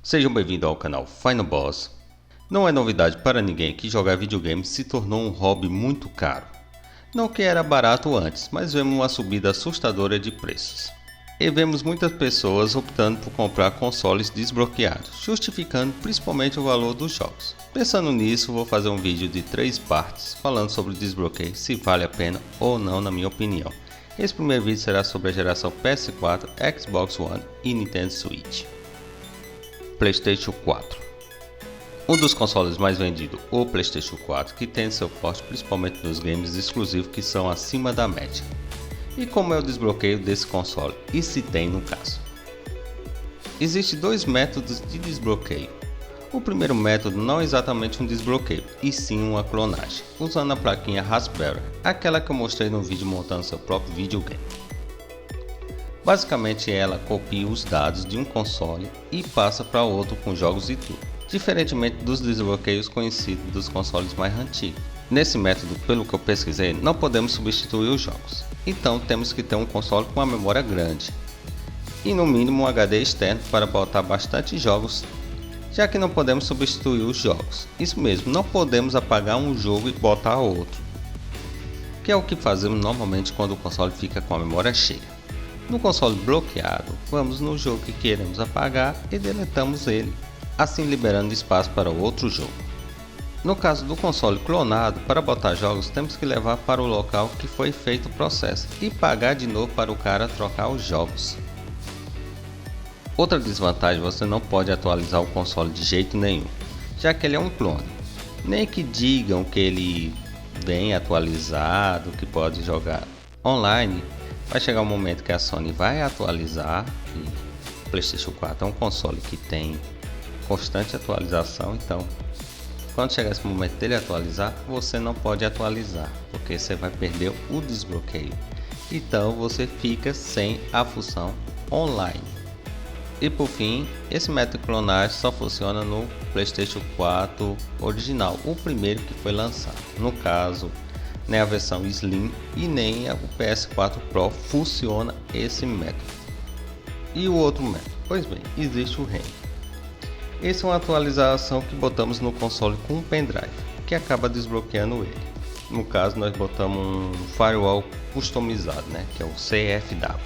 Sejam bem-vindos ao canal Final Boss. Não é novidade para ninguém que jogar videogame se tornou um hobby muito caro. Não que era barato antes, mas vemos uma subida assustadora de preços. E vemos muitas pessoas optando por comprar consoles desbloqueados, justificando principalmente o valor dos jogos. Pensando nisso, vou fazer um vídeo de 3 partes falando sobre o desbloqueio, se vale a pena ou não na minha opinião. Esse primeiro vídeo será sobre a geração PS4, Xbox One e Nintendo Switch. PlayStation 4. Um dos consoles mais vendidos, o PlayStation 4, que tem seu forte principalmente nos games exclusivos que são acima da média. E como é o desbloqueio desse console? E se tem no caso? Existem dois métodos de desbloqueio. O primeiro método não é exatamente um desbloqueio, e sim uma clonagem, usando a plaquinha Raspberry, aquela que eu mostrei no vídeo montando seu próprio videogame. Basicamente ela copia os dados de um console e passa para outro com jogos e tudo, diferentemente dos desbloqueios conhecidos dos consoles mais antigos. Nesse método, pelo que eu pesquisei, não podemos substituir os jogos, então temos que ter um console com uma memória grande e no mínimo um HD externo para botar bastante jogos, já que não podemos substituir os jogos. Isso mesmo, não podemos apagar um jogo e botar outro, que é o que fazemos normalmente quando o console fica com a memória cheia. No console bloqueado, vamos no jogo que queremos apagar e deletamos ele, assim liberando espaço para outro jogo. No caso do console clonado, para botar jogos temos que levar para o local que foi feito o processo e pagar de novo para o cara trocar os jogos. Outra desvantagem, você não pode atualizar o console de jeito nenhum, já que ele é um clone. Nem que digam que ele vem atualizado, que pode jogar online. Vai chegar um momento que a Sony vai atualizar, e o PlayStation 4 é um console que tem constante atualização, então quando chegar esse momento dele atualizar, você não pode atualizar, porque você vai perder o desbloqueio, então você fica sem a função online. E por fim, esse método de clonagem só funciona no PlayStation 4 original, o primeiro que foi lançado. No caso, nem a versão Slim e nem o PS4 Pro funciona esse método. E o outro método? Pois bem, existe o REM. Essa é uma atualização que botamos no console com um pendrive, que acaba desbloqueando ele. No caso, nós botamos um firewall customizado, que é o CFW.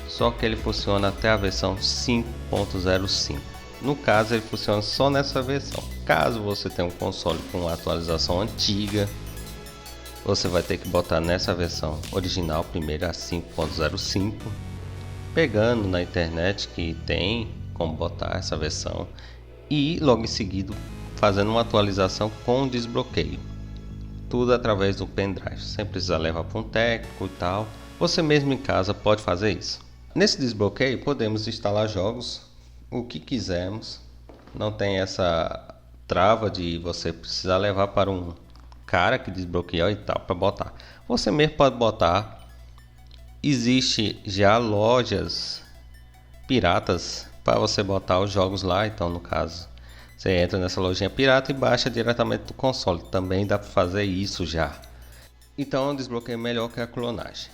Só que ele funciona até a versão 5.05. No caso, ele funciona só nessa versão. Caso você tenha um console com uma atualização antiga, você vai ter que botar nessa versão original, primeiro a 5.05, pegando na internet que tem como botar essa versão e logo em seguida fazendo uma atualização com desbloqueio. Tudo através do pendrive, sem precisar levar para um técnico e tal. Você mesmo em casa pode fazer isso. Nesse desbloqueio podemos instalar jogos o que quisermos, não tem essa trava de você precisar levar para um cara que desbloqueou e tal para botar. Você mesmo pode botar. Existe já lojas piratas para você botar os jogos lá, então no caso você entra nessa lojinha pirata e baixa diretamente do console. Também dá para fazer isso já. Então é um desbloqueio melhor que a clonagem.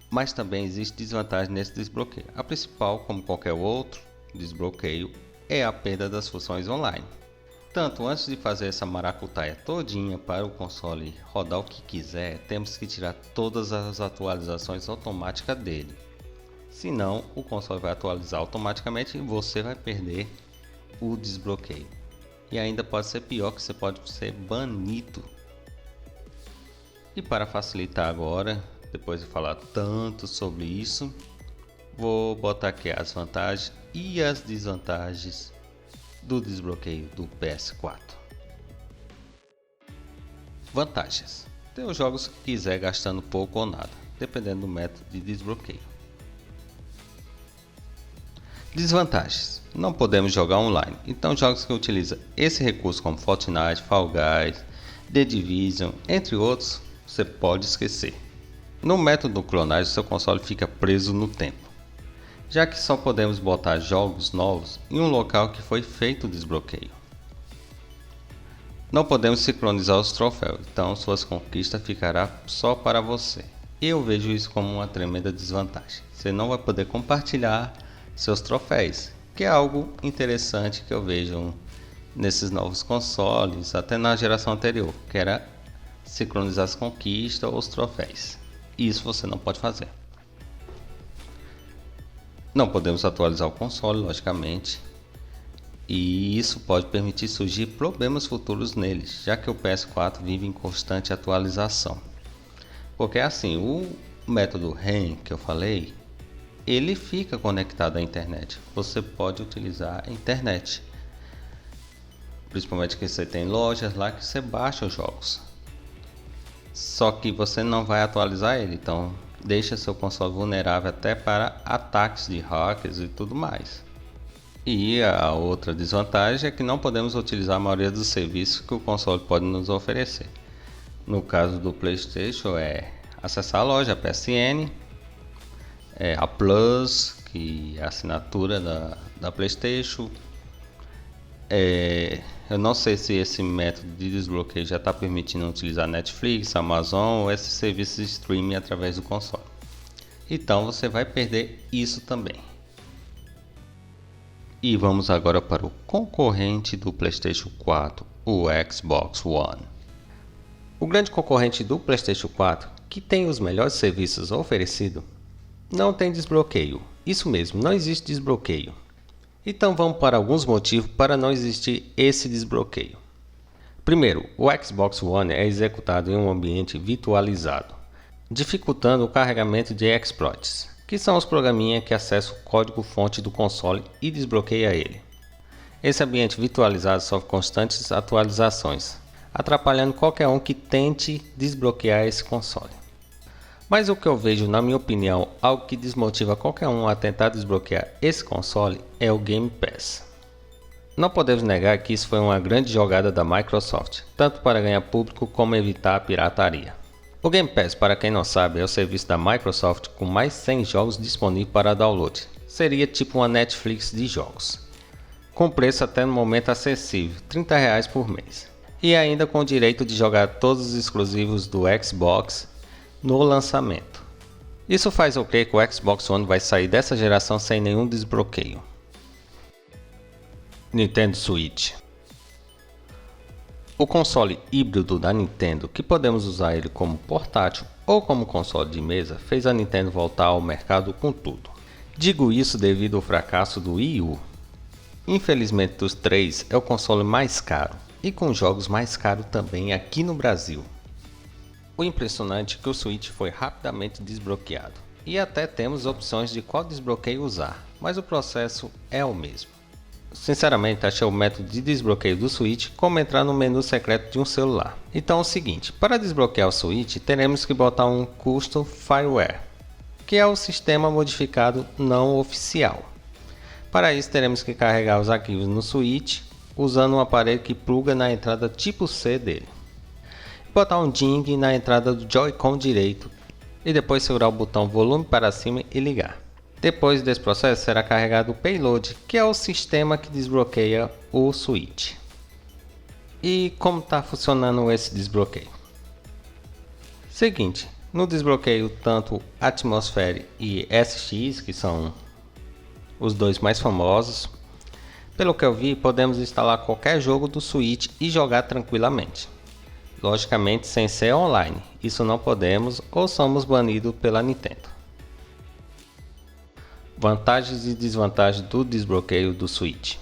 Mas também existe desvantagem nesse desbloqueio. A principal, como qualquer outro desbloqueio, é a perda das funções online. Tanto antes de fazer essa maracutaia todinha para o console rodar o que quiser, temos que tirar todas as atualizações automáticas dele. Senão o console vai atualizar automaticamente e você vai perder o desbloqueio. E ainda pode ser pior, que você pode ser banido. E para facilitar agora, depois de falar tanto sobre isso, vou botar aqui as vantagens e as desvantagens do desbloqueio do PS4. Vantagens: tem os jogos que quiser gastando pouco ou nada, dependendo do método de desbloqueio. Desvantagens: não podemos jogar online, então jogos que utilizam esse recurso como Fortnite, Fall Guys, The Division, entre outros, você pode esquecer. No método clonagem, seu console fica preso no tempo, já que só podemos botar jogos novos em um local que foi feito o desbloqueio. Não podemos sincronizar os troféus, então suas conquistas ficará só para você. Eu vejo isso como uma tremenda desvantagem. Você não vai poder compartilhar seus troféus, que é algo interessante que eu vejo nesses novos consoles, até na geração anterior, que era sincronizar as conquistas ou os troféus. Isso você não pode fazer. Não podemos atualizar o console, logicamente, e isso pode permitir surgir problemas futuros neles, já que o PS4 vive em constante atualização. Porque assim, o método REM que eu falei, ele fica conectado à internet. Você pode utilizar a internet, principalmente que você tem lojas lá que você baixa os jogos. Só que você não vai atualizar ele, então deixa seu console vulnerável até para ataques de hackers e tudo mais. E a outra desvantagem é que não podemos utilizar a maioria dos serviços que o console pode nos oferecer. No caso do PlayStation é acessar a loja, a PSN, a Plus, que é a assinatura da PlayStation. Eu não sei se esse método de desbloqueio já está permitindo utilizar Netflix, Amazon ou esses serviços de streaming através do console. Então você vai perder isso também. E vamos agora para o concorrente do PlayStation 4, o Xbox One. O grande concorrente do PlayStation 4, que tem os melhores serviços oferecidos, não tem desbloqueio. Isso mesmo, não existe desbloqueio. Então vamos para alguns motivos para não existir esse desbloqueio. Primeiro, o Xbox One é executado em um ambiente virtualizado, dificultando o carregamento de exploits, que são os programinhas que acessam o código-fonte do console e desbloqueia ele. Esse ambiente virtualizado sofre constantes atualizações, atrapalhando qualquer um que tente desbloquear esse console. Mas o que eu vejo, na minha opinião, algo que desmotiva qualquer um a tentar desbloquear esse console é o Game Pass. Não podemos negar que isso foi uma grande jogada da Microsoft, tanto para ganhar público como evitar a pirataria. O Game Pass, para quem não sabe, é o serviço da Microsoft com mais 100 jogos disponíveis para download. Seria tipo uma Netflix de jogos, com preço até no momento acessível, R$30 por mês. E ainda com o direito de jogar todos os exclusivos do Xbox no lançamento. Isso faz eu crer que o Xbox One vai sair dessa geração sem nenhum desbloqueio. Nintendo Switch. O console híbrido da Nintendo, que podemos usar ele como portátil ou como console de mesa, fez a Nintendo voltar ao mercado com tudo. Digo isso devido ao fracasso do Wii U. Infelizmente, dos três é o console mais caro e com jogos mais caros também aqui no Brasil. O impressionante é que o Switch foi rapidamente desbloqueado e até temos opções de qual desbloqueio usar, mas o processo é o mesmo. Sinceramente, achei o método de desbloqueio do Switch como entrar no menu secreto de um celular. Então é o seguinte, para desbloquear o Switch teremos que botar um Custom Fireware, que é o sistema modificado não oficial. Para isso teremos que carregar os arquivos no Switch usando um aparelho que pluga na entrada tipo C dele. Botar um ding na entrada do Joy-Con direito e depois segurar o botão volume para cima e ligar. Depois desse processo será carregado o Payload, que é o sistema que desbloqueia o Switch. E como está funcionando esse desbloqueio? Seguinte, no desbloqueio tanto Atmosphere e SX, que são os dois mais famosos, pelo que eu vi podemos instalar qualquer jogo do Switch e jogar tranquilamente. Logicamente sem ser online, isso não podemos ou somos banidos pela Nintendo. Vantagens e desvantagens do desbloqueio do Switch.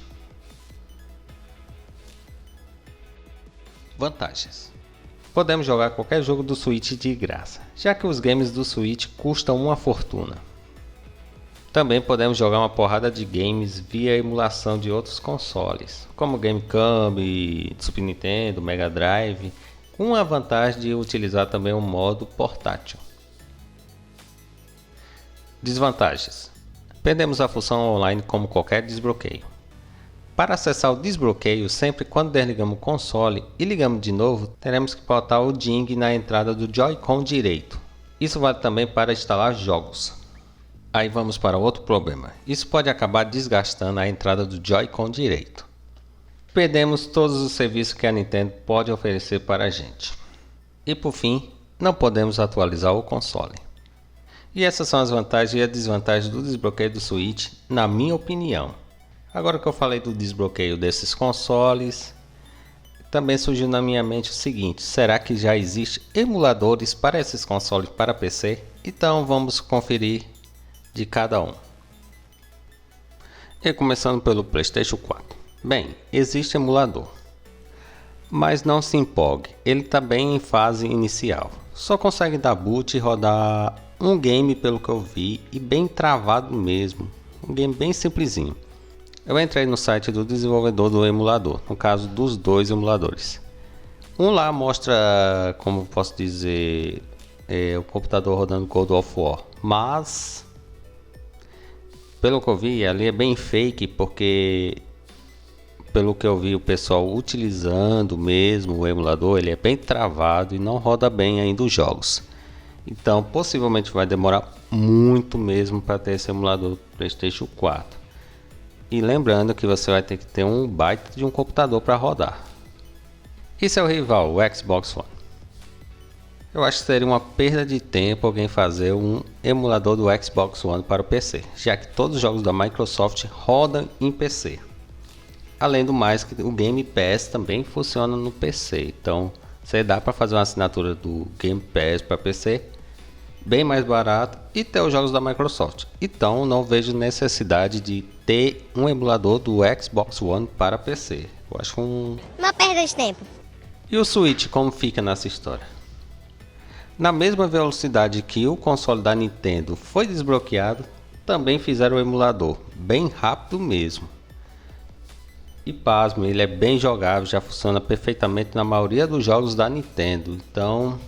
Vantagens: podemos jogar qualquer jogo do Switch de graça, já que os games do Switch custam uma fortuna. Também podemos jogar uma porrada de games via emulação de outros consoles, como GameCube, Super Nintendo, Mega Drive, com a vantagem de utilizar também o modo portátil. Desvantagens: perdemos a função online como qualquer desbloqueio. Para acessar o desbloqueio, sempre quando desligamos o console e ligamos de novo, teremos que botar o ding na entrada do Joy-Con direito. Isso vale também para instalar jogos. Aí vamos para outro problema. Isso pode acabar desgastando a entrada do Joy-Con direito. Perdemos todos os serviços que a Nintendo pode oferecer para a gente. E por fim, não podemos atualizar o console. E essas são as vantagens e as desvantagens do desbloqueio do Switch, na minha opinião. Agora que eu falei do desbloqueio desses consoles, também surgiu na minha mente o seguinte: será que já existe emuladores para esses consoles para PC? Então vamos conferir de cada um. E começando pelo PlayStation 4. Bem, existe emulador, mas não se empolgue, ele está bem em fase inicial. Só consegue dar boot e rodar um game pelo que eu vi, e bem travado mesmo. Um game bem simplesinho. Eu entrei no site do desenvolvedor do emulador, no caso dos dois emuladores. Um lá mostra, como posso dizer, o computador rodando God of War, mas pelo que eu vi ali é bem fake, porque pelo que eu vi o pessoal utilizando mesmo o emulador, ele é bem travado e não roda bem ainda os jogos. Então possivelmente vai demorar muito mesmo para ter esse emulador do PlayStation 4. E lembrando que você vai ter que ter um baita de um computador para rodar. E seu rival, o Xbox One? Eu acho que seria uma perda de tempo alguém fazer um emulador do Xbox One para o PC, já que todos os jogos da Microsoft rodam em PC. Além do mais, que o Game Pass também funciona no PC, então você dá para fazer uma assinatura do Game Pass para PC bem mais barato e ter os jogos da Microsoft. Então não vejo necessidade de ter um emulador do Xbox One para PC. Eu acho uma perda de tempo. E o Switch, como fica nessa história? Na mesma velocidade que o console da Nintendo foi desbloqueado, também fizeram o emulador, bem rápido mesmo. E pasmo, ele é bem jogável, já funciona perfeitamente na maioria dos jogos da Nintendo. Então,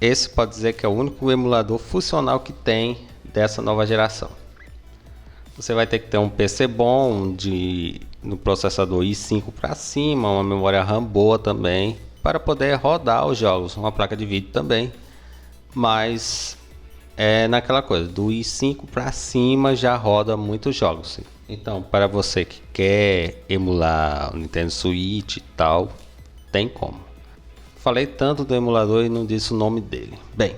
esse pode dizer que é o único emulador funcional que tem dessa nova geração. Você vai ter que ter um PC bom, no processador i5 para cima, uma memória RAM boa também, para poder rodar os jogos, uma placa de vídeo também, mas é naquela coisa, do i5 para cima já roda muitos jogos. Então, para você que quer emular o Nintendo Switch e tal, tem como. Falei tanto do emulador e não disse o nome dele. Bem,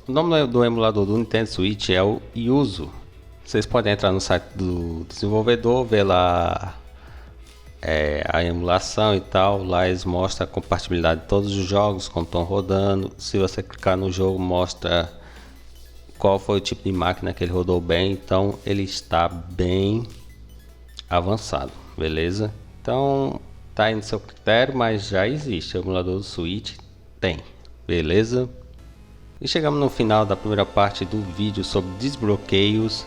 o nome do emulador do Nintendo Switch é o Yuzu. Vocês podem entrar no site do desenvolvedor, ver lá a emulação e tal. Lá eles mostram a compatibilidade de todos os jogos, como estão rodando. Se você clicar no jogo, mostra qual foi o tipo de máquina que ele rodou bem. Então ele está bem avançado, beleza? Então tá aí no seu critério, mas já existe o emulador do Switch, tem, beleza? E chegamos no final da primeira parte do vídeo sobre desbloqueios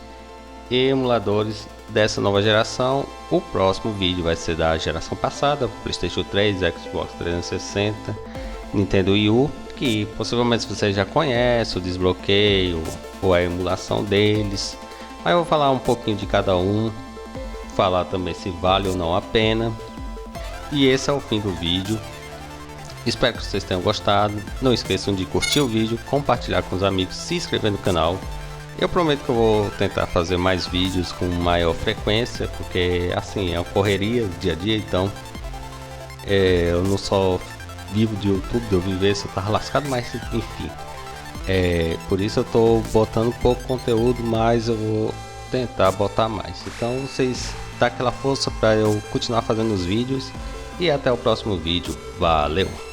e emuladores dessa nova geração. O próximo vídeo vai ser da geração passada, PlayStation 3, Xbox 360, Nintendo Wii U, que possivelmente você já conhece o desbloqueio ou a emulação deles, mas eu vou falar um pouquinho de cada um, falar também se vale ou não a pena. E esse é o fim do vídeo. Espero que vocês tenham gostado. Não esqueçam de curtir o vídeo, compartilhar com os amigos, se inscrever no canal. Eu prometo que eu vou tentar fazer mais vídeos com maior frequência, porque assim é uma correria do dia a dia, então eu não só vivo de YouTube, de eu viver, se eu tava lascado, mas enfim, por isso eu tô botando pouco conteúdo, mas eu vou tentar botar mais. Então vocês dá aquela força para eu continuar fazendo os vídeos e até o próximo vídeo. Valeu!